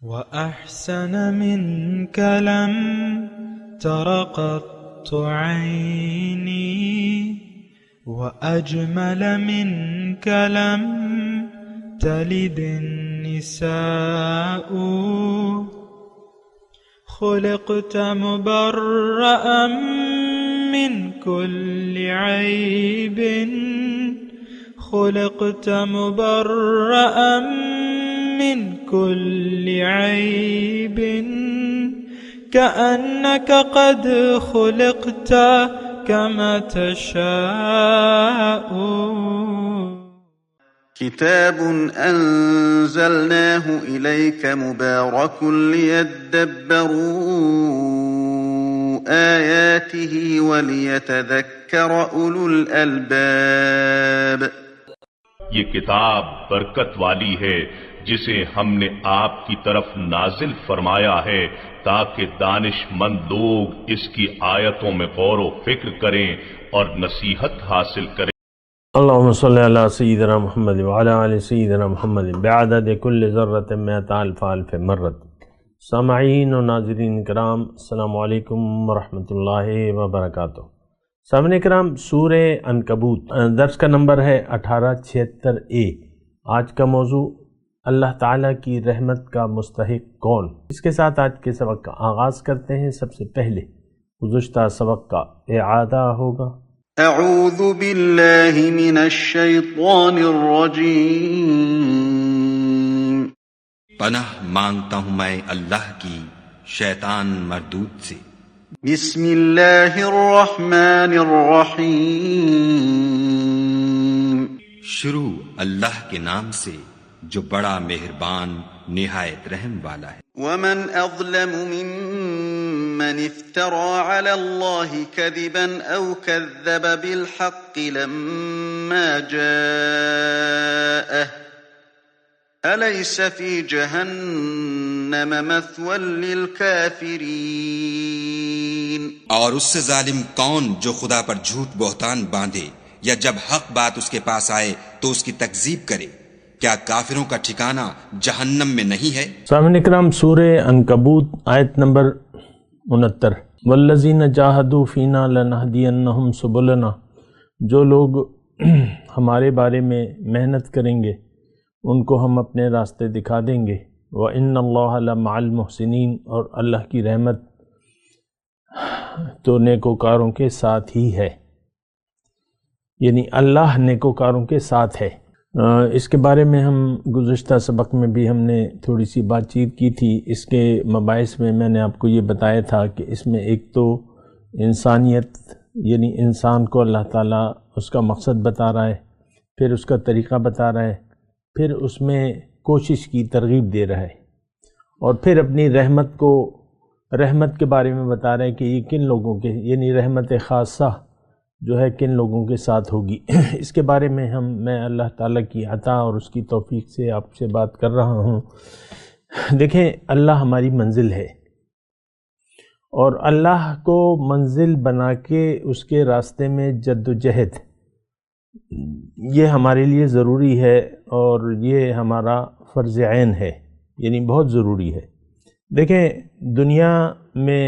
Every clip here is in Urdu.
وأحسن منك لم تر قط عيني وأجمل منك لم تلد النساء خلقت مبرأ من كل عيب خلقت مبرأ من كل عيب كأنك قد خلقت كما تشاء. كتاب أنزلناه إليك مبارك ليدبروا آياته وليتذكر أولو الألباب. یہ کتاب برکت والی ہے جسے ہم نے آپ کی طرف نازل فرمایا ہے تاکہ دانش مند لوگ اس کی آیتوں میں غور و فکر کریں اور نصیحت حاصل کریں. اللہم صلی علی سیدنا محمد وعلی آل سیدنا محمد بعدد کل ذرۃ مئۃ الف الف مرۃ. سامعین و ناظرین کرام، السلام علیکم ورحمۃ اللہ وبرکاتہ. سامعین کرام، سورہ عنکبوت درس کا نمبر ہے 1876A. آج کا موضوع اللہ تعالیٰ کی رحمت کا مستحق کون. اس کے ساتھ آج کے سبق کا آغاز کرتے ہیں. سب سے پہلے گزشتہ سبق کا اعادہ ہوگا. اعوذ باللہ من الشیطان الرجیم. پناہ مانگتا ہوں میں اللہ کی شیطان مردود سے. بسم اللہ الرحمن الرحیم. شروع اللہ کے نام سے جو بڑا مہربان نہایت رحم والا ہے. ومن اظلم ممن افترى على الله كذبا او كذب بالحق لما جاءه أليس في جهنم مثوى للكافرين. اور اس سے ظالم کون جو خدا پر جھوٹ بہتان باندھے یا جب حق بات اس کے پاس آئے تو اس کی تکذیب کرے. کیا کافروں کا ٹھکانہ جہنم میں نہیں ہے؟ سامعین اکرام، سورہ عنکبوت آیت نمبر 69. والذین جاہدوا فینا لنہدینہم سبلنا. جو لوگ ہمارے بارے میں محنت کریں گے ان کو ہم اپنے راستے دکھا دیں گے. وَإِنَّ اللَّهَ لَمَعَ الْمُحْسِنِينَ. اور اللہ کی رحمت تو نیکوکاروں کے ساتھ ہی ہے، یعنی اللہ نیکوکاروں کے ساتھ ہے. اس کے بارے میں ہم گزشتہ سبق میں بھی ہم نے تھوڑی سی بات چیت کی تھی. اس کے مباحث میں میں نے آپ کو یہ بتایا تھا کہ اس میں ایک تو انسانیت، یعنی انسان کو اللہ تعالیٰ اس کا مقصد بتا رہا ہے، پھر اس کا طریقہ بتا رہا ہے، پھر اس میں کوشش کی ترغیب دے رہا ہے، اور پھر اپنی رحمت کے بارے میں بتا رہا ہے کہ یہ کن لوگوں کے، یعنی رحمت خاصہ جو ہے کن لوگوں کے ساتھ ہوگی. اس کے بارے میں میں اللہ تعالیٰ کی عطا اور اس کی توفیق سے آپ سے بات کر رہا ہوں. دیکھیں، اللہ ہماری منزل ہے، اور اللہ کو منزل بنا کے اس کے راستے میں جد و جہد یہ ہمارے لیے ضروری ہے، اور یہ ہمارا فرض عین ہے، یعنی بہت ضروری ہے. دیکھیں، دنیا میں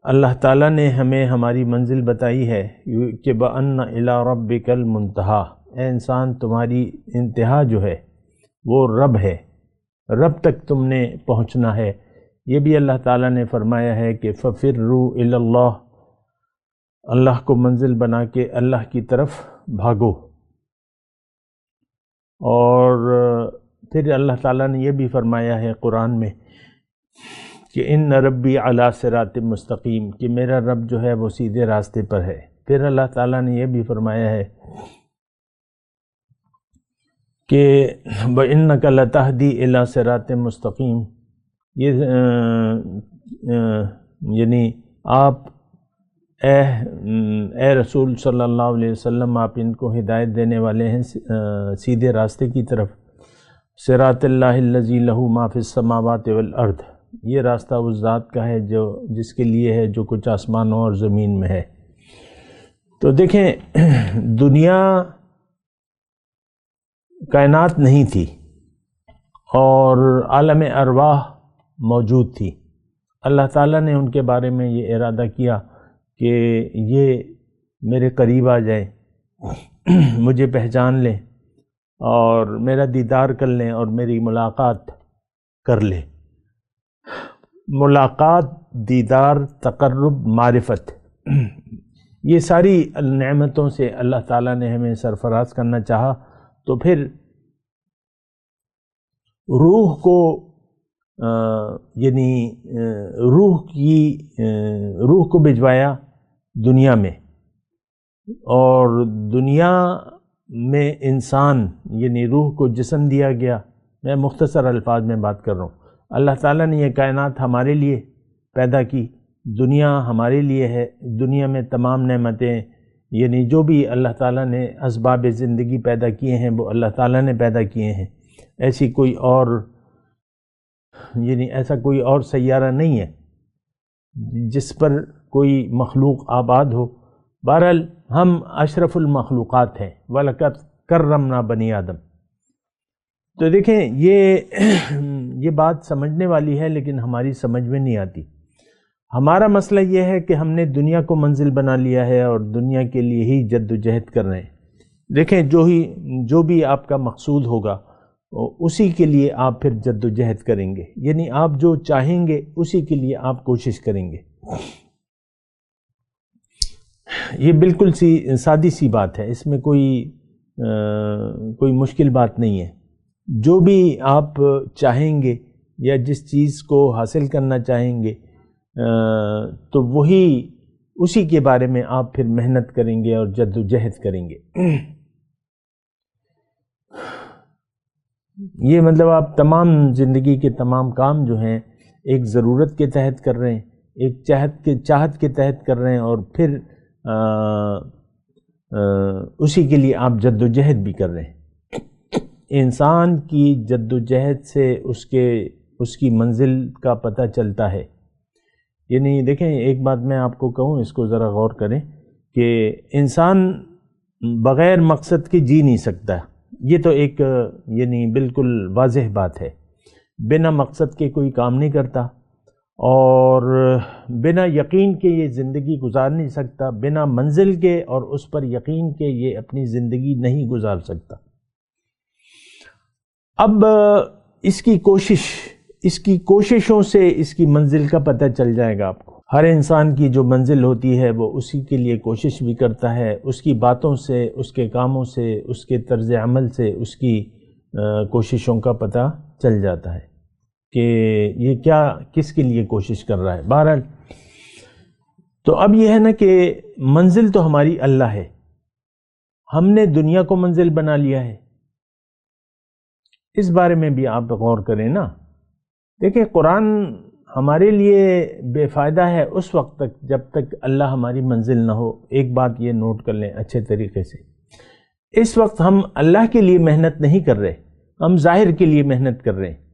اللہ تعالیٰ نے ہمیں ہماری منزل بتائی ہے کہ بَأَنَّ إِلَىٰ رَبِّكَ الْمُنْتَهَىٰ. اے انسان، تمہاری انتہا جو ہے وہ رب ہے، رب تک تم نے پہنچنا ہے. یہ بھی اللہ تعالیٰ نے فرمایا ہے کہ فَفِرُّوا إِلَى اللَّهِ. اللہ کو منزل بنا کے اللہ کی طرف بھاگو. اور پھر اللہ تعالیٰ نے یہ بھی فرمایا ہے قرآن میں کہ ان ربی علی صراط مستقیم، کہ میرا رب جو ہے وہ سیدھے راستے پر ہے. پھر اللہ تعالیٰ نے یہ بھی فرمایا ہے کہ وَإِنَّكَ لَتَهْدِي إِلَى صِرَاطٍ مُسْتَقِيمٍ. یہ یعنی آپ اے رسول صلی اللہ علیہ وسلم، آپ ان کو ہدایت دینے والے ہیں سیدھے راستے کی طرف. صراط اللہ الذی لہ ما فی السماوات والارض. یہ راستہ اس ذات کا ہے جس کے لیے ہے جو کچھ آسمانوں اور زمین میں ہے. تو دیکھیں، دنیا کائنات نہیں تھی، اور عالم ارواح موجود تھی۔ اللہ تعالیٰ نے ان کے بارے میں یہ ارادہ کیا کہ یہ میرے قریب آ جائیں، مجھے پہچان لیں اور میرا دیدار کر لیں اور میری ملاقات کر لیں۔ ملاقات، دیدار، تقرب، معرفت، یہ ساری نعمتوں سے اللہ تعالیٰ نے ہمیں سرفراز کرنا چاہا، تو پھر روح کو یعنی روح کو بھجوایا دنیا میں، اور دنیا میں انسان یعنی روح کو جسم دیا گیا۔ میں مختصر الفاظ میں بات کر رہا ہوں۔ اللہ تعالیٰ نے یہ کائنات ہمارے لیے پیدا کی، دنیا ہمارے لیے ہے، دنیا میں تمام نعمتیں یعنی جو بھی اللہ تعالیٰ نے اسباب زندگی پیدا کیے ہیں وہ اللہ تعالیٰ نے پیدا کیے ہیں۔ ایسی کوئی اور ایسا کوئی اور سیارہ نہیں ہے جس پر کوئی مخلوق آباد ہو۔ بہرحال ہم اشرف المخلوقات ہیں، وَلَقَدْ كَرَّمْنَا بَنِي آدم۔ تو دیکھیں یہ بات سمجھنے والی ہے لیکن ہماری سمجھ میں نہیں آتی۔ ہمارا مسئلہ یہ ہے کہ ہم نے دنیا کو منزل بنا لیا ہے اور دنیا کے لیے ہی جد و جہد کر رہے ہیں۔ دیکھیں جو بھی آپ کا مقصود ہوگا اسی کے لیے آپ پھر جد و جہد کریں گے، یعنی آپ جو چاہیں گے اسی کے لیے آپ کوشش کریں گے۔ یہ بالکل سادی سی بات ہے، اس میں کوئی مشکل بات نہیں ہے۔ جو بھی آپ چاہیں گے یا جس چیز کو حاصل کرنا چاہیں گے تو اسی کے بارے میں آپ پھر محنت کریں گے اور جد و جہد کریں گے۔ یہ مطلب آپ تمام زندگی کے تمام کام جو ہیں ایک ضرورت کے تحت کر رہے ہیں، ایک چاہت کے تحت کر رہے ہیں، اور پھر اسی کے لیے آپ جد و جہد بھی کر رہے ہیں۔ انسان کی جد و جہد سے اس کی منزل کا پتہ چلتا ہے۔ یعنی دیکھیں ایک بات میں آپ کو کہوں، اس کو ذرا غور کریں کہ انسان بغیر مقصد کے جی نہیں سکتا۔ یہ تو ایک یعنی بالکل واضح بات ہے۔ بنا مقصد کے کوئی کام نہیں کرتا، اور بنا یقین کے یہ زندگی گزار نہیں سکتا، بنا منزل کے اور اس پر یقین کے یہ اپنی زندگی نہیں گزار سکتا۔ اب اس کی کوششوں سے اس کی منزل کا پتہ چل جائے گا آپ کو۔ ہر انسان کی جو منزل ہوتی ہے وہ اسی کے لیے کوشش بھی کرتا ہے، اس کی باتوں سے، اس کے کاموں سے، اس کے طرز عمل سے اس کی کوششوں کا پتہ چل جاتا ہے کہ یہ کس کے لیے کوشش کر رہا ہے۔ بہرحال تو اب یہ ہے نا کہ منزل تو ہماری اللہ ہے، ہم نے دنیا کو منزل بنا لیا ہے۔ اس بارے میں بھی آپ غور کریں نا۔ دیکھیں قرآن ہمارے لیے بے فائدہ ہے اس وقت تک جب تک اللہ ہماری منزل نہ ہو۔ ایک بات یہ نوٹ کر لیں اچھے طریقے سے، اس وقت ہم اللہ کے لیے محنت نہیں کر رہے، ہم ظاہر کے لیے محنت کر رہے ہیں۔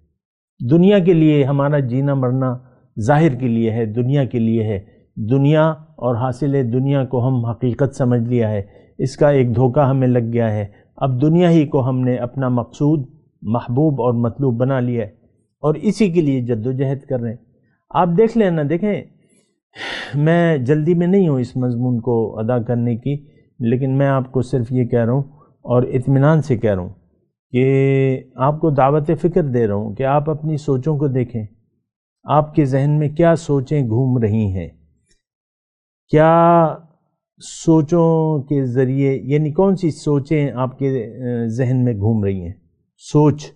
دنیا کے لیے ہمارا جینا مرنا ظاہر کے لیے ہے، دنیا کے لیے ہے۔ دنیا اور حاصل دنیا کو ہم حقیقت سمجھ لیا ہے، اس کا ایک دھوکہ ہمیں لگ گیا ہے۔ اب دنیا ہی کو ہم نے اپنا مقصود، محبوب اور مطلوب بنا لیا ہے، اور اسی کے لیے جد و جہد کر رہے ہیں۔ آپ دیکھ لیں نا، دیکھیں میں جلدی میں نہیں ہوں اس مضمون کو ادا کرنے کی، لیکن میں آپ کو صرف یہ کہہ رہا ہوں اور اطمینان سے کہہ رہا ہوں کہ آپ کو دعوت فکر دے رہا ہوں کہ آپ اپنی سوچوں کو دیکھیں، آپ کے ذہن میں کیا سوچیں گھوم رہی ہیں، کیا سوچوں کے ذریعے یعنی کون سی سوچیں آپ کے ذہن میں گھوم رہی ہیں۔ سوچ،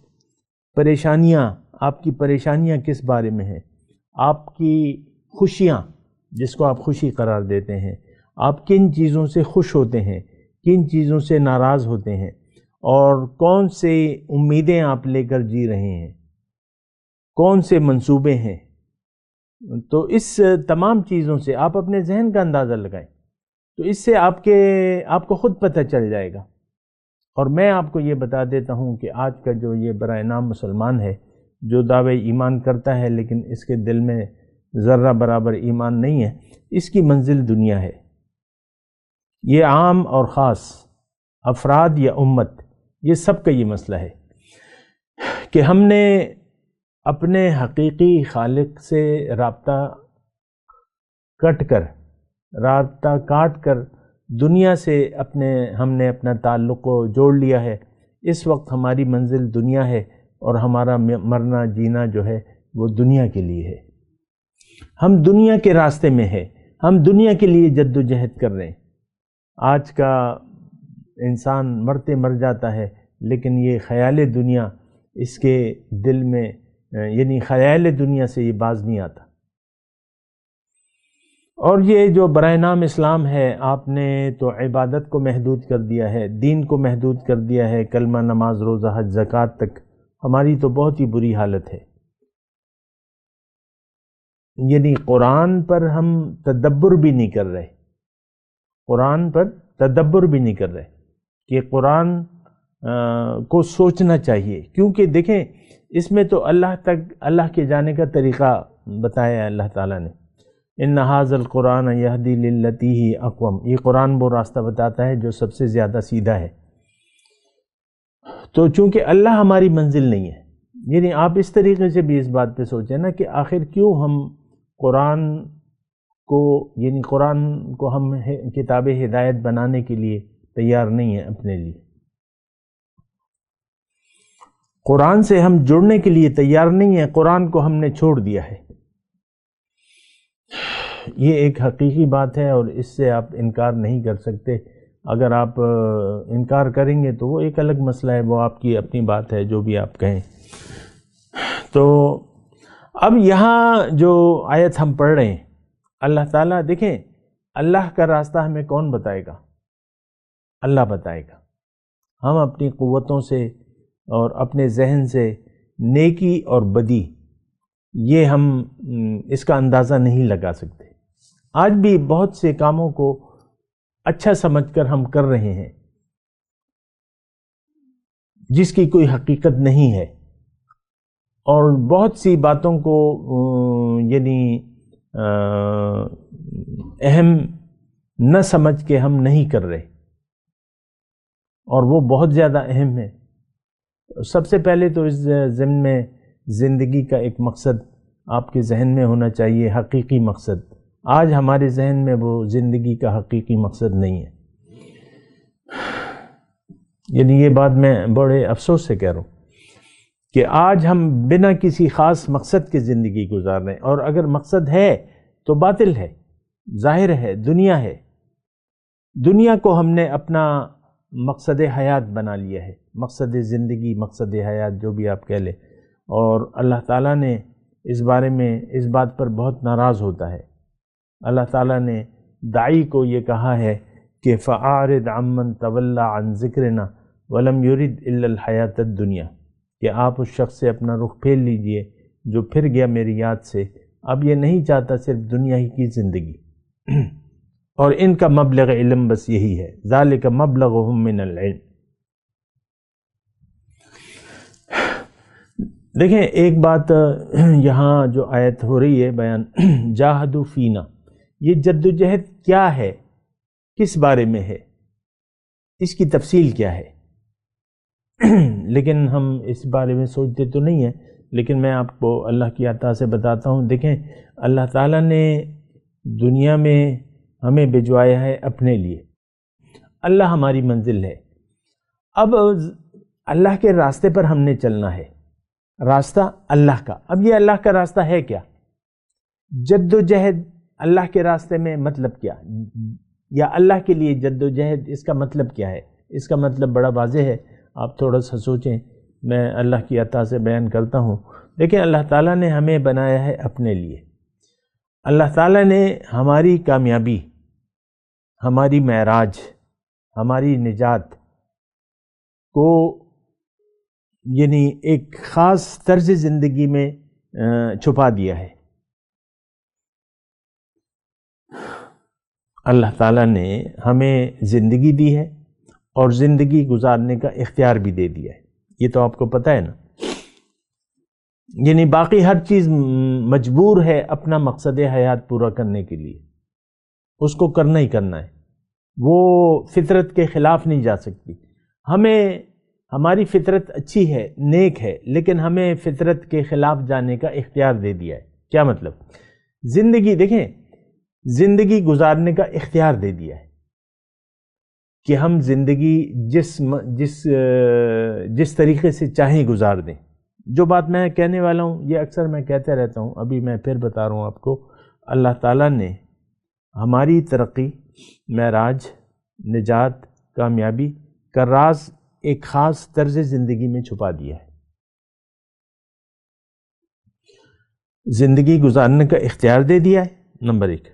پریشانیاں، آپ کی پریشانیاں کس بارے میں ہیں، آپ کی خوشیاں جس کو آپ خوشی قرار دیتے ہیں، آپ کن چیزوں سے خوش ہوتے ہیں، کن چیزوں سے ناراض ہوتے ہیں، اور کون سے امیدیں آپ لے کر جی رہے ہیں، کون سے منصوبے ہیں۔ تو اس تمام چیزوں سے آپ اپنے ذہن کا اندازہ لگائیں، تو اس سے آپ کو خود پتہ چل جائے گا۔ اور میں آپ کو یہ بتا دیتا ہوں کہ آج کا جو یہ برائے نام مسلمان ہے، جو دعوی ایمان کرتا ہے لیکن اس کے دل میں ذرہ برابر ایمان نہیں ہے، اس کی منزل دنیا ہے۔ یہ عام اور خاص، افراد یا امت، یہ سب کا یہ مسئلہ ہے۔ کہ ہم نے اپنے حقیقی خالق سے رابطہ کاٹ کر دنیا سے ہم نے اپنا تعلق کو جوڑ لیا ہے۔ اس وقت ہماری منزل دنیا ہے اور ہمارا مرنا جینا جو ہے وہ دنیا کے لیے ہے۔ ہم دنیا کے راستے میں ہیں، ہم دنیا کے لیے جد و جہد کر رہے ہیں۔ آج کا انسان مرتے مر جاتا ہے، لیکن یہ خیال دنیا اس کے دل میں، یعنی خیال دنیا سے یہ باز نہیں آتا۔ اور یہ جو برائے نام اسلام ہے، آپ نے تو عبادت کو محدود کر دیا ہے، دین کو محدود کر دیا ہے، کلمہ، نماز، روزہ، حج، زکوٰۃ تک۔ ہماری تو بہت ہی بری حالت ہے، یعنی قرآن پر ہم تدبر بھی نہیں کر رہے، قرآن پر تدبر بھی نہیں کر رہے کہ قرآن کو سوچنا چاہیے، کیونکہ دیکھیں اس میں تو اللہ کے جانے کا طریقہ بتایا ہے اللہ تعالیٰ نے۔ ان ھذا القرآن یہدی للتی ہی اقوم، یہ قرآن وہ راستہ بتاتا ہے جو سب سے زیادہ سیدھا ہے۔ تو چونکہ اللہ ہماری منزل نہیں ہے، یعنی آپ اس طریقے سے بھی اس بات پہ سوچیں نا کہ آخر کیوں ہم قرآن کو ہم کتاب ہدایت بنانے کے لیے تیار نہیں ہیں اپنے لیے، قرآن سے ہم جڑنے کے لیے تیار نہیں ہیں، قرآن کو ہم نے چھوڑ دیا ہے۔ یہ ایک حقیقی بات ہے اور اس سے آپ انکار نہیں کر سکتے۔ اگر آپ انکار کریں گے تو وہ ایک الگ مسئلہ ہے، وہ آپ کی اپنی بات ہے، جو بھی آپ کہیں۔ تو اب یہاں جو آیت ہم پڑھ رہے ہیں، اللہ تعالیٰ دیکھیں اللہ کا راستہ ہمیں کون بتائے گا؟ اللہ بتائے گا۔ ہم اپنی قوتوں سے اور اپنے ذہن سے نیکی اور بدی یہ ہم اس کا اندازہ نہیں لگا سکتے۔ آج بھی بہت سے کاموں کو اچھا سمجھ کر ہم کر رہے ہیں جس کی کوئی حقیقت نہیں ہے، اور بہت سی باتوں کو یعنی اہم نہ سمجھ کے ہم نہیں کر رہے، اور وہ بہت زیادہ اہم ہے۔ سب سے پہلے تو اس ضمن میں زندگی کا ایک مقصد آپ کے ذہن میں ہونا چاہیے، حقیقی مقصد۔ آج ہمارے ذہن میں وہ زندگی کا حقیقی مقصد نہیں ہے، یعنی یہ بات میں بڑے افسوس سے کہہ رہا ہوں کہ آج ہم بنا کسی خاص مقصد کے زندگی گزار رہے ہیں، اور اگر مقصد ہے تو باطل ہے، ظاہر ہے، دنیا ہے۔ دنیا کو ہم نے اپنا مقصد حیات بنا لیا ہے، مقصد زندگی، مقصد حیات، جو بھی آپ کہہ لیں، اور اللہ تعالیٰ نے اس بارے میں اس بات پر بہت ناراض ہوتا ہے۔ اللہ تعالیٰ نے داعی کو یہ کہا ہے کہ فَأَعْرِضْ عَمَّنْ تَوَلَّى عَنْ ذِكْرِنَا وَلَمْ يُرِدْ إِلَّا الْحَيَاةَ الدُّنْيَا، کہ آپ اس شخص سے اپنا رخ پھیر لیجئے جو پھر گیا میری یاد سے، اب یہ نہیں چاہتا صرف دنیا ہی کی زندگی۔ اور ان کا مبلغ علم بس یہی ہے، ذَلِكَ مَبْلَغُهُم مِّنَ الْعِلْمِ۔ دیکھیں ایک بات یہاں جو آیت ہو رہی ہے بیان، جاہدوا فینا، یہ جد و جہد کیا ہے، کس بارے میں ہے، اس کی تفصیل کیا ہے؟ لیکن ہم اس بارے میں سوچتے تو نہیں ہیں، لیکن میں آپ کو اللہ کی عطا سے بتاتا ہوں۔ دیکھیں اللہ تعالیٰ نے دنیا میں ہمیں بھجوایا ہے اپنے لیے، اللہ ہماری منزل ہے۔ اب اللہ کے راستے پر ہم نے چلنا ہے، راستہ اللہ کا۔ اب یہ اللہ کا راستہ ہے کیا؟ جد و جہد اللہ کے راستے میں مطلب کیا، یا اللہ کے لیے جد و جہد، اس کا مطلب کیا ہے؟ اس کا مطلب بڑا واضح ہے، آپ تھوڑا سا سوچیں، میں اللہ کی عطا سے بیان کرتا ہوں۔ دیکھیں اللہ تعالیٰ نے ہمیں بنایا ہے اپنے لیے، اللہ تعالیٰ نے ہماری کامیابی، ہماری معراج، ہماری نجات کو یعنی ایک خاص طرز زندگی میں چھپا دیا ہے۔ اللہ تعالیٰ نے ہمیں زندگی دی ہے اور زندگی گزارنے کا اختیار بھی دے دیا ہے، یہ تو آپ کو پتہ ہے نا۔ یعنی باقی ہر چیز مجبور ہے اپنا مقصد حیات پورا کرنے کے لیے، اس کو کرنا ہی کرنا ہے، وہ فطرت کے خلاف نہیں جا سکتی۔ ہمیں ہماری فطرت اچھی ہے، نیک ہے، لیکن ہمیں فطرت کے خلاف جانے کا اختیار دے دیا ہے۔ کیا مطلب؟ زندگی دیکھیں، زندگی گزارنے کا اختیار دے دیا ہے کہ ہم زندگی جس طریقے سے چاہیں گزار دیں۔ جو بات میں کہنے والا ہوں یہ اکثر میں کہتے رہتا ہوں، ابھی میں پھر بتا رہا ہوں آپ کو، اللہ تعالیٰ نے ہماری ترقی، معراج، نجات، کامیابی کا راز ایک خاص طرز زندگی میں چھپا دیا ہے۔ زندگی گزارنے کا اختیار دے دیا ہے، نمبر 1۔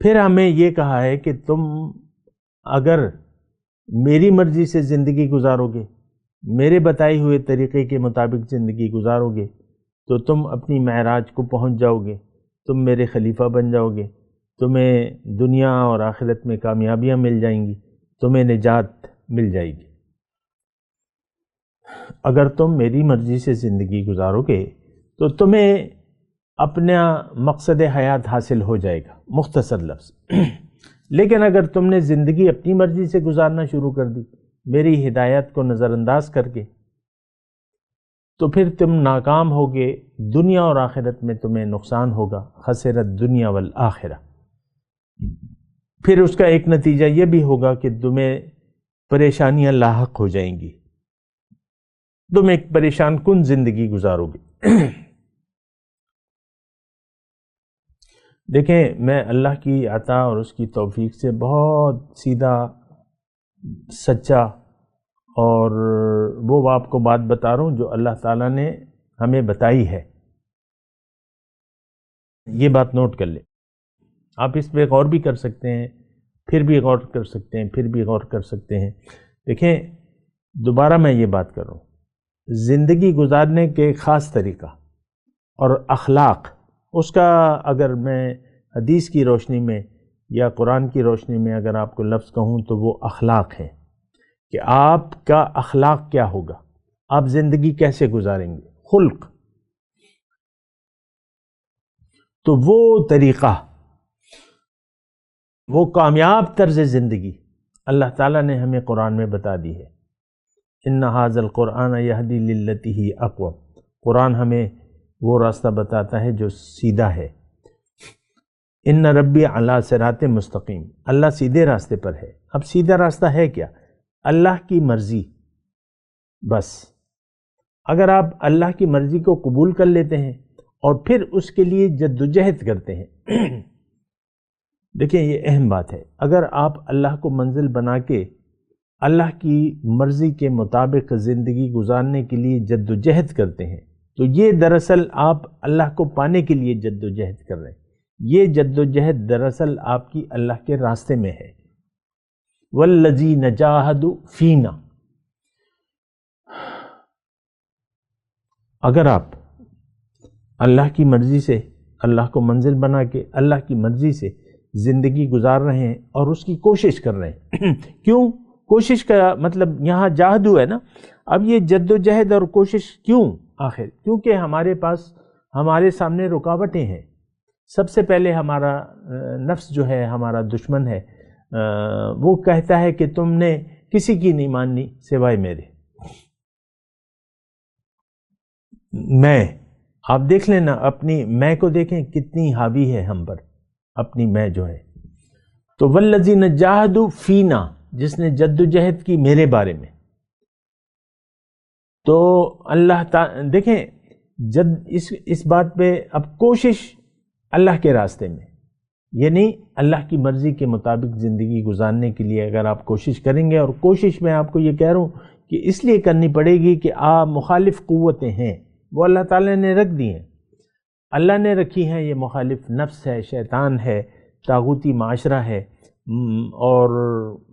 پھر ہمیں یہ کہا ہے کہ تم اگر میری مرضی سے زندگی گزارو گے، میرے بتائے ہوئے طریقے کے مطابق زندگی گزارو گے تو تم اپنی معراج کو پہنچ جاؤ گے، تم میرے خلیفہ بن جاؤ گے، تمہیں دنیا اور آخرت میں کامیابیاں مل جائیں گی، تمہیں نجات مل جائے گی۔ اگر تم میری مرضی سے زندگی گزارو گے تو تمہیں اپنا مقصد حیات حاصل ہو جائے گا، مختصر لفظ۔ لیکن اگر تم نے زندگی اپنی مرضی سے گزارنا شروع کر دی، میری ہدایت کو نظر انداز کر کے، تو پھر تم ناکام ہوگے، دنیا اور آخرت میں تمہیں نقصان ہوگا، خسرت دنیا والآخرہ۔ پھر اس کا ایک نتیجہ یہ بھی ہوگا کہ تمہیں پریشانیاں لاحق ہو جائیں گی، تم ایک پریشان کن زندگی گزارو گے۔ دیکھیں، میں اللہ کی عطا اور اس کی توفیق سے بہت سیدھا، سچا اور وہ آپ کو بات بتا رہا ہوں جو اللہ تعالیٰ نے ہمیں بتائی ہے۔ یہ بات نوٹ کر لیں، آپ اس پہ غور بھی کر سکتے ہیں، پھر بھی غور کر سکتے ہیں، پھر بھی غور کر سکتے ہیں۔ دیکھیں، دوبارہ میں یہ بات کر رہا ہوں، زندگی گزارنے کے خاص طریقہ اور اخلاق، اس کا اگر میں حدیث کی روشنی میں یا قرآن کی روشنی میں اگر آپ کو لفظ کہوں تو وہ اخلاق ہے کہ آپ کا اخلاق کیا ہوگا، آپ زندگی کیسے گزاریں گے، خلق۔ تو وہ طریقہ، وہ کامیاب طرز زندگی اللہ تعالیٰ نے ہمیں قرآن میں بتا دی ہے۔ ان ھذا القرآن یہدی للتی ہی اقوم، قرآن ہمیں وہ راستہ بتاتا ہے جو سیدھا ہے۔ ان ربی علی صراط مستقیم، اللہ سیدھے راستے پر ہے۔ اب سیدھا راستہ ہے کیا؟ اللہ کی مرضی، بس۔ اگر آپ اللہ کی مرضی کو قبول کر لیتے ہیں اور پھر اس کے لیے جدوجہد کرتے ہیں، دیکھیں یہ اہم بات ہے، اگر آپ اللہ کو منزل بنا کے اللہ کی مرضی کے مطابق زندگی گزارنے کے لیے جدوجہد کرتے ہیں تو یہ دراصل آپ اللہ کو پانے کے لیے جدوجہد کر رہے ہیں۔ یہ جدوجہد دراصل آپ کی اللہ کے راستے میں ہے۔ والذین جاہدوا فینا، اگر آپ اللہ کی مرضی سے، اللہ کو منزل بنا کے اللہ کی مرضی سے زندگی گزار رہے ہیں اور اس کی کوشش کر رہے ہیں، کیوں کوشش کا مطلب یہاں جاہدو ہے نا، اب یہ جدوجہد اور کوشش کیوں آخر؟ کیونکہ ہمارے سامنے رکاوٹیں ہیں۔ سب سے پہلے ہمارا نفس جو ہے، ہمارا دشمن ہے، وہ کہتا ہے کہ تم نے کسی کی نہیں ماننی سوائے میرے۔ میں، آپ دیکھ لیں نا، اپنی میں کو دیکھیں کتنی حاوی ہے ہم پر، اپنی میں جو ہے۔ تو والذین جاہدوا فینا، جس نے جدوجہد کی میرے بارے میں، تو اللہ تعالی دیکھیں اس بات پہ اب کوشش اللہ کے راستے میں، یعنی اللہ کی مرضی کے مطابق زندگی گزارنے کے لیے اگر آپ کوشش کریں گے، اور کوشش میں آپ کو یہ کہہ رہا ہوں کہ اس لیے کرنی پڑے گی کہ آپ مخالف قوتیں ہیں وہ اللہ تعالیٰ نے رکھ دی ہیں، اللہ نے رکھی ہیں، یہ مخالف نفس ہے، شیطان ہے، طاغوتی معاشرہ ہے، اور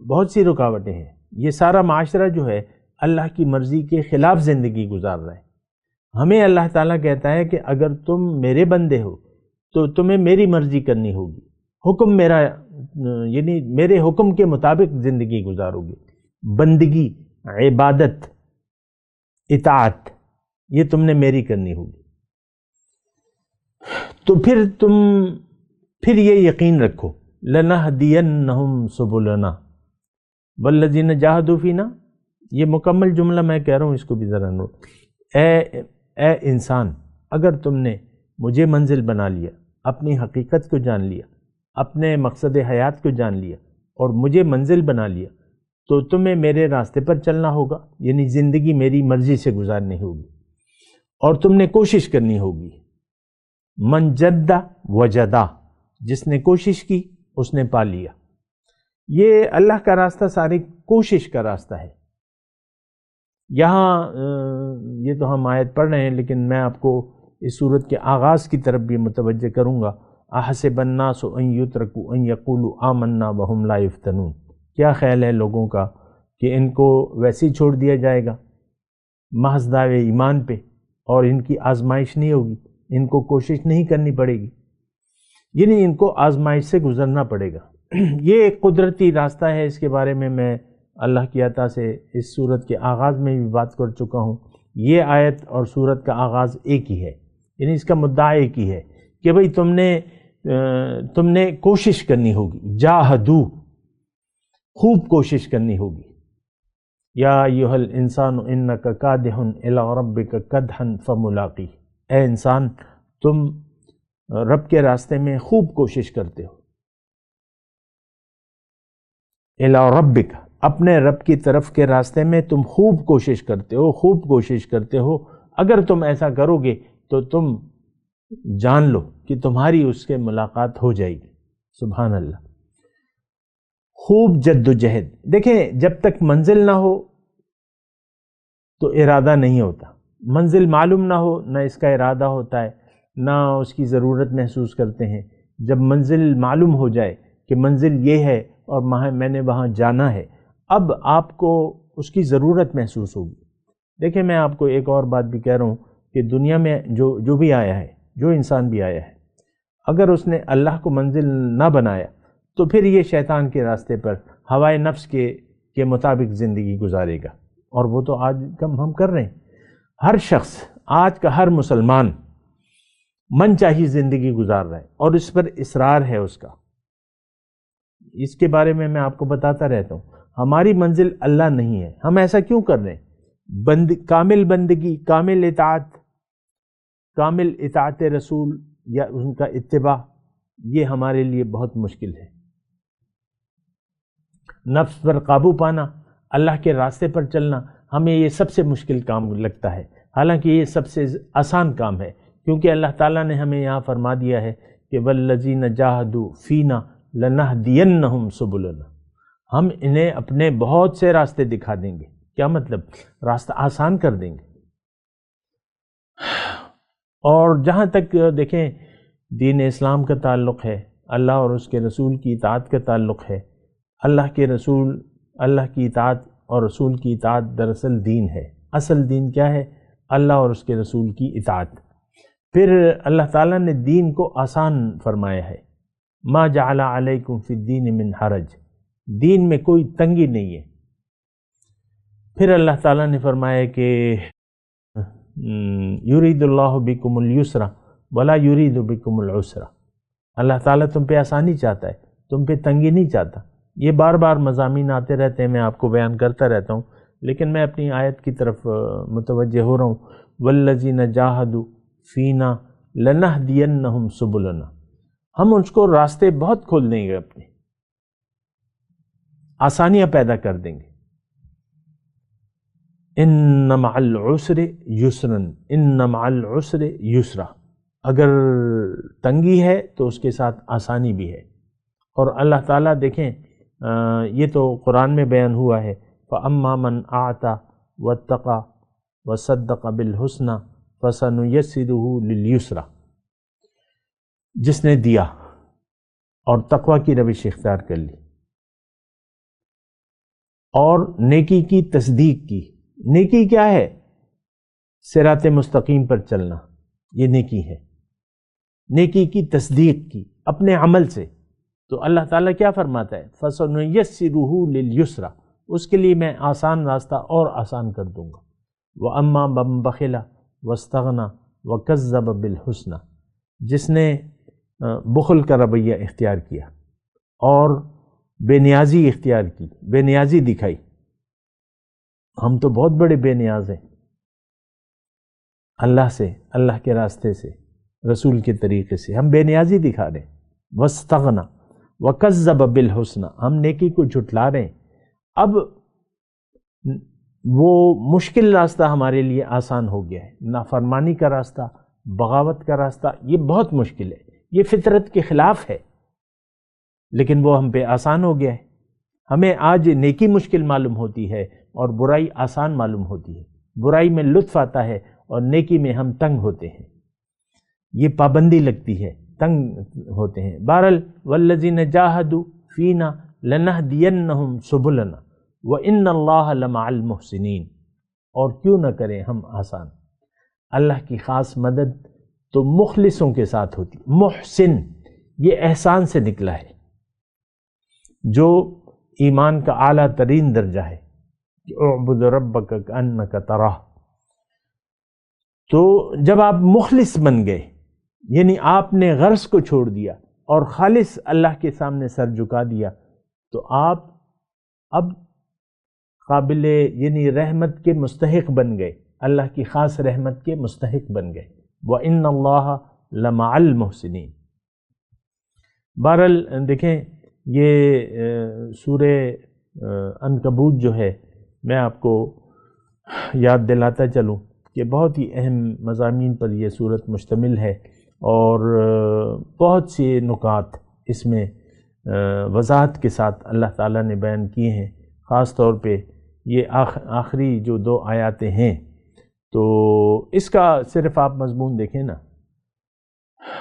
بہت سی رکاوٹیں ہیں۔ یہ سارا معاشرہ جو ہے اللہ کی مرضی کے خلاف زندگی گزار رہا ہے۔ ہمیں اللہ تعالیٰ کہتا ہے کہ اگر تم میرے بندے ہو تو تمہیں میری مرضی کرنی ہوگی، حکم میرا، یعنی میرے حکم کے مطابق زندگی گزارو گے، بندگی، عبادت، اطاعت، یہ تم نے میری کرنی ہوگی۔ تو پھر یہ یقین رکھو، لَنَهْدِيَنَّهُمْ سُبُلَنَا وَالَّذِينَ جَاهَدُوا فِينَا یہ مکمل جملہ میں کہہ رہا ہوں، اس کو بھی ذرا نوٹ. اے انسان، اگر تم نے مجھے منزل بنا لیا، اپنی حقیقت کو جان لیا، اپنے مقصد حیات کو جان لیا اور مجھے منزل بنا لیا، تو تمہیں میرے راستے پر چلنا ہوگا، یعنی زندگی میری مرضی سے گزارنی ہوگی، اور تم نے کوشش کرنی ہوگی. من جدہ وجدہ، جس نے کوشش کی اس نے پا لیا. یہ اللہ کا راستہ ساری کوشش کا راستہ ہے. یہاں یہ تو ہم آیت پڑھ رہے ہیں، لیکن میں آپ کو اس صورت کے آغاز کی طرف بھی متوجہ کروں گا. احسب الناس ان یترکوا ان یقولوا آمنا وهم لا یفتنون. کیا خیال ہے لوگوں کا کہ ان کو ویسے ہی چھوڑ دیا جائے گا محض دعوے ایمان پہ، اور ان کی آزمائش نہیں ہوگی، ان کو کوشش نہیں کرنی پڑے گی، یعنی ان کو آزمائش سے گزرنا پڑے گا. یہ ایک قدرتی راستہ ہے. اس کے بارے میں اللہ کی عطا سے اس صورت کے آغاز میں بھی بات کر چکا ہوں. یہ آیت اور صورت کا آغاز ایک ہی ہے، یعنی اس کا مدعا ایک ہی ہے کہ بھئی تم نے کوشش کرنی ہوگی. جاہدو، خوب کوشش کرنی ہوگی. یا ایھا الانسان انک کادح الی ربک کدحا فملاقی. اے انسان، تم رب کے راستے میں خوب کوشش کرتے ہو. الی ربک، اپنے رب کی طرف کے راستے میں تم خوب کوشش کرتے ہو، خوب کوشش کرتے ہو. اگر تم ایسا کرو گے تو تم جان لو کہ تمہاری اس کے ملاقات ہو جائے گی. سبحان اللہ. خوب جد و جہد. دیکھیں، جب تک منزل نہ ہو تو ارادہ نہیں ہوتا. منزل معلوم نہ ہو نہ اس کا ارادہ ہوتا ہے، نہ اس کی ضرورت محسوس کرتے ہیں. جب منزل معلوم ہو جائے کہ منزل یہ ہے اور میں نے وہاں جانا ہے، اب آپ کو اس کی ضرورت محسوس ہوگی. دیکھیں، میں آپ کو ایک اور بات بھی کہہ رہا ہوں کہ دنیا میں جو بھی آیا ہے، جو انسان بھی آیا ہے، اگر اس نے اللہ کو منزل نہ بنایا تو پھر یہ شیطان کے راستے پر ہوائے نفس کے مطابق زندگی گزارے گا. اور وہ تو آج ہم کر رہے ہیں. ہر شخص، آج کا ہر مسلمان من چاہی زندگی گزار رہا ہے اور اس پر اصرار ہے اس کا. اس کے بارے میں آپ کو بتاتا رہتا ہوں. ہماری منزل اللہ نہیں ہے. ہم ایسا کیوں کر رہے ہیں؟ کامل بندگی، کامل اطاعت رسول یا ان کا اتباع، یہ ہمارے لیے بہت مشکل ہے. نفس پر قابو پانا، اللہ کے راستے پر چلنا، ہمیں یہ سب سے مشکل کام لگتا ہے، حالانکہ یہ سب سے آسان کام ہے. کیونکہ اللہ تعالیٰ نے ہمیں یہاں فرما دیا ہے کہ وَالَّذِينَ جَاهَدُوا فِينَا لَنَهْدِيَنَّهُمْ سُبُلَنَا. ہم انہیں اپنے بہت سے راستے دکھا دیں گے. کیا مطلب؟ راستہ آسان کر دیں گے. اور جہاں تک دیکھیں دین اسلام کا تعلق ہے، اللہ اور اس کے رسول کی اطاعت کا تعلق ہے. اللہ کی اطاعت اور رسول کی اطاعت دراصل دین ہے. اصل دین کیا ہے؟ اللہ اور اس کے رسول کی اطاعت. پھر اللہ تعالیٰ نے دین کو آسان فرمایا ہے. ما جعل علیکم فی الدین من حرج. دین میں کوئی تنگی نہیں ہے. پھر اللہ تعالیٰ نے فرمایا کہ یرید اللہ بکم الیسر ولا یرید بکم العسر. اللہ تعالیٰ تم پہ آسانی چاہتا ہے، تم پہ تنگی نہیں چاہتا. یہ بار بار مضامین آتے رہتے ہیں، میں آپ کو بیان کرتا رہتا ہوں، لیکن میں اپنی آیت کی طرف متوجہ ہو رہا ہوں. والذین جاہدوا فینا لنہدینہم سبلنا. ہم اس کو راستے بہت کھول دیں گے، اپنے آسانیاں پیدا کر دیں گے. ان مع العسر یسرا، ان مع العسر یسرا. اگر تنگی ہے تو اس کے ساتھ آسانی بھی ہے. اور اللہ تعالیٰ دیکھیں، یہ تو قرآن میں بیان ہوا ہے، فَأَمَّا مَنْ أَعْطَى وَاتَّقَى وَصَدَّقَ بِالْحُسْنَى فَسَنُيَسِّرُهُ لِلْيُسْرَى. جس نے دیا اور تقوی کی روش اختیار کر لی اور نیکی کی تصدیق کی. نیکی کیا ہے؟ صراط مستقیم پر چلنا، یہ نیکی ہے. نیکی کی تصدیق کی اپنے عمل سے، تو اللہ تعالیٰ کیا فرماتا ہے؟ فَسَنُيَسِّرُهُ لِلْيُسْرَى. اس کے لیے میں آسان راستہ اور آسان کر دوں گا. وَأَمَّا مَن بَخِلَ وَاسْتَغْنَى وَكَذَّبَ بِالْحُسْنَى. جس نے بخل کا رویہ اختیار کیا اور بے نیازی اختیار کی، بے نیازی دکھائی، ہم تو بہت بڑے بے نیاز ہیں اللہ سے، اللہ کے راستے سے، رسول کے طریقے سے ہم بے نیازی دکھا رہے ہیں۔ وَاسْتَغْنَى وَكَذَّبَ بِالْحُسْنَى، ہم نیکی کو جھٹلا رہے ہیں۔ اب وہ مشکل راستہ ہمارے لیے آسان ہو گیا ہے، نافرمانی کا راستہ، بغاوت کا راستہ، یہ بہت مشکل ہے، یہ فطرت کے خلاف ہے، لیکن وہ ہم پہ آسان ہو گیا ہے۔ ہمیں آج نیکی مشکل معلوم ہوتی ہے اور برائی آسان معلوم ہوتی ہے، برائی میں لطف آتا ہے اور نیکی میں ہم تنگ ہوتے ہیں، یہ پابندی لگتی ہے، تنگ ہوتے ہیں۔ بہرحال والذین جاہدوا فینا لنہدینہم سبلنا وان اللہ لمع المحسنین، اور کیوں نہ کریں ہم آسان۔ اللہ کی خاص مدد تو مخلصوں کے ساتھ ہوتی۔ محسن یہ احسان سے نکلا ہے، جو ایمان کا اعلیٰ ترین درجہ ہے کہ اعبد ربک کأنک تراہ۔ تو جب آپ مخلص بن گئے، یعنی آپ نے غرض کو چھوڑ دیا اور خالص اللہ کے سامنے سر جھکا دیا، تو آپ اب قابل یعنی رحمت کے مستحق بن گئے، اللہ کی خاص رحمت کے مستحق بن گئے۔ وَإِنَّ اللَّهَ لَمَعَ الْمُحْسِنِينَ۔ بہرحال دیکھیں، یہ سورہ عنکبوت جو ہے، میں آپ کو یاد دلاتا چلوں کہ بہت ہی اہم مضامین پر یہ سورت مشتمل ہے، اور بہت سے نکات اس میں وضاحت کے ساتھ اللہ تعالیٰ نے بیان کیے ہیں۔ خاص طور پہ یہ آخری جو 2 آیاتیں ہیں، تو اس کا صرف آپ مضمون دیکھیں نا،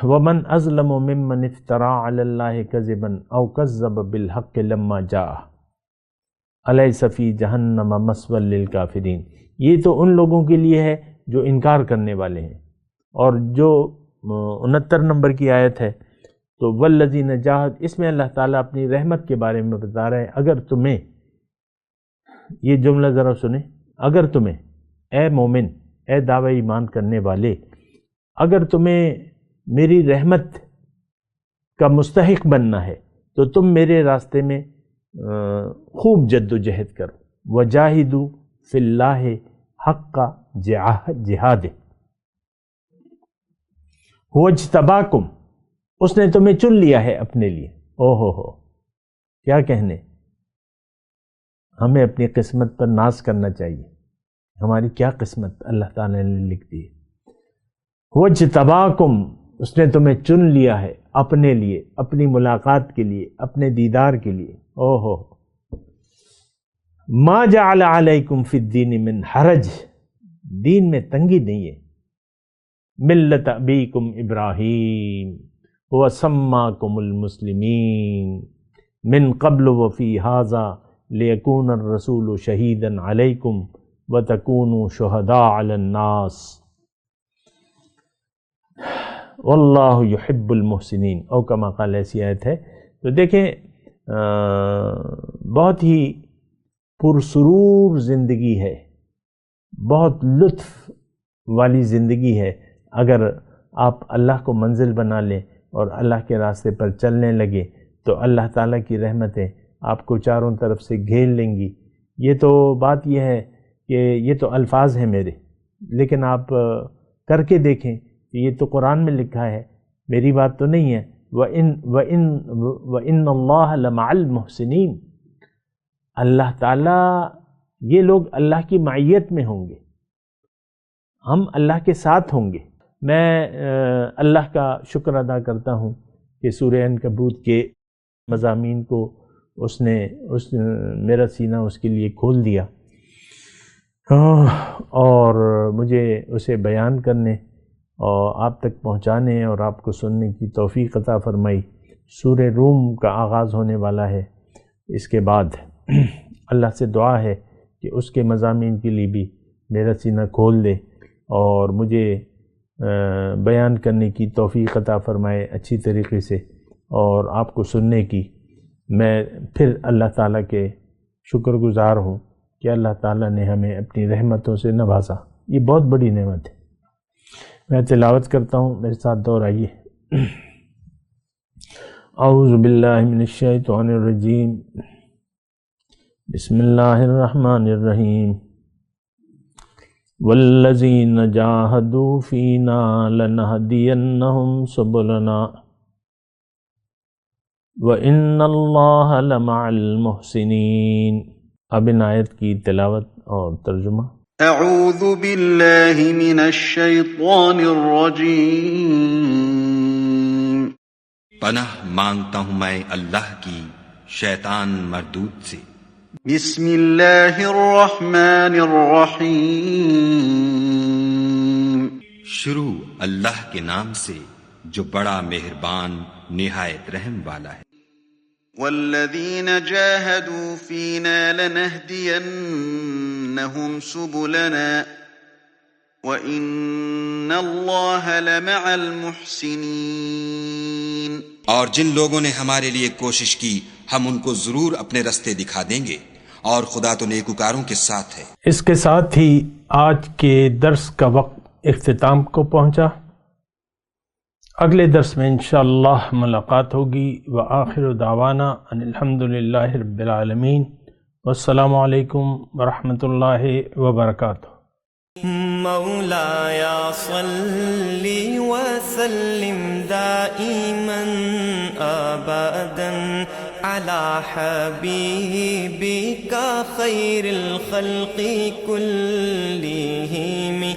وَمَنْ أَظْلَمُ مِمَّنِ افْتَرَىٰ عَلَى اللَّهِ كَذِبًا أَوْ كَذَّبَ بِالْحَقِّ لَمَّا جَاءَهُ أَلَيْسَ فِي جَهَنَّمَ مَثْوًى لِلْكَافِرِينَ۔ یہ تو ان لوگوں کے لیے ہے جو انکار کرنے والے ہیں، اور جو 69 نمبر کی آیت ہے، تو وَالَّذِينَ جَاهَدُوا، اس میں اللہ تعالیٰ اپنی رحمت کے بارے میں بتا رہا ہے۔ اگر تمہیں، یہ جملہ ذرا سنیں، اگر تمہیں، اے مومن، اے دعوی ایمان کرنے والے، اگر تمہیں میری رحمت کا مستحق بننا ہے تو تم میرے راستے میں خوب جد و جہد کرو۔ وجاہدوا فی اللہ حق جہاد هو اجتباکم، اس نے تمہیں چن لیا ہے اپنے لیے۔ ہو کیا کہنے، ہمیں اپنی قسمت پر ناز کرنا چاہیے، ہماری کیا قسمت اللہ تعالیٰ نے لکھ دی ہے۔ هو اجتباکم، اس نے تمہیں چن لیا ہے اپنے لیے، اپنی ملاقات کے لیے، اپنے دیدار کے لیے۔ ما جعل علیکم فی الدین من حرج، دین میں تنگی نہیں ہے۔ ملت ابیکم ابراہیم هو سماکم المسلمین من قبل وفی ھذا لیکون الرسول شہیدا علیکم وتکونوا شہداء علی الناس واللہ یحب المحسنین، او کما قال، ایسی آیت ہے۔ تو دیکھیں، بہت ہی پرسرور زندگی ہے، بہت لطف والی زندگی ہے، اگر آپ اللہ کو منزل بنا لیں اور اللہ کے راستے پر چلنے لگے تو اللہ تعالیٰ کی رحمتیں آپ کو چاروں طرف سے گھیر لیں گی۔ یہ تو بات یہ ہے کہ یہ تو الفاظ ہیں میرے، لیکن آپ کر کے دیکھیں، یہ تو قرآن میں لکھا ہے، میری بات تو نہیں ہے۔ وَإِنَّ اللَّهَ لَمَعَ الْمُحْسِنِينَ، اللہ تعالیٰ، یہ لوگ اللہ کی معیت میں ہوں گے، ہم اللہ کے ساتھ ہوں گے۔ میں اللہ کا شکر ادا کرتا ہوں کہ سورہ عنکبوت کے مضامین کو اس نے میرا سینہ اس کے لیے کھول دیا، اور مجھے اسے بیان کرنے اور آپ تک پہنچانے اور آپ کو سننے کی توفیق عطا فرمائی۔ سورہ روم کا آغاز ہونے والا ہے، اس کے بعد اللہ سے دعا ہے کہ اس کے مضامین کے لیے بھی میرا سینہ کھول دے اور مجھے بیان کرنے کی توفیق عطا فرمائے اچھی طریقے سے، اور آپ کو سننے کی۔ میں پھر اللہ تعالیٰ کے شکر گزار ہوں کہ اللہ تعالیٰ نے ہمیں اپنی رحمتوں سے نوازا، یہ بہت بڑی نعمت ہے۔ میں تلاوت کرتا ہوں، میرے ساتھ دہرائیے۔ اعوذ باللہ من الشیطان الرجیم، بسم اللہ الرحمن الرحیم۔ والذین جاہدوا فینا لنہدینہم سبلنا وَإِنَّ اللَّهَ لَمَعَ الْمُحْسِنِينَ۔ اب ان آیت کی تلاوت اور ترجمہ۔ اعوذ باللہ من الشیطان الرجیم۔ پناہ مانگتا ہوں میں اللہ کی شیطان مردود سے۔ بسم اللہ الرحمن الرحیم۔ شروع اللہ کے نام سے جو بڑا مہربان نہایت رحم والا ہے۔ والذین جاہدوا فینا لنہدینہم سبلنا وَإِنَّ اللَّهَ لَمَعَ الْمُحْسِنِينَ۔ اور جن لوگوں نے ہمارے لیے کوشش کی ہم ان کو ضرور اپنے رستے دکھا دیں گے، اور خدا تو نیکوکاروں کے ساتھ ہے۔ اس کے ساتھ ہی آج کے درس کا وقت اختتام کو پہنچا۔ اگلے درس میں انشاءاللہ ملاقات ہوگی۔ وآخر دعوانا ان الحمدللہ رب العالمین، والسلام علیکم ورحمۃ اللہ وبرکاتہ۔ مولاي صل وسلم دائما أبدا على حبيبك خير الخلق كلهم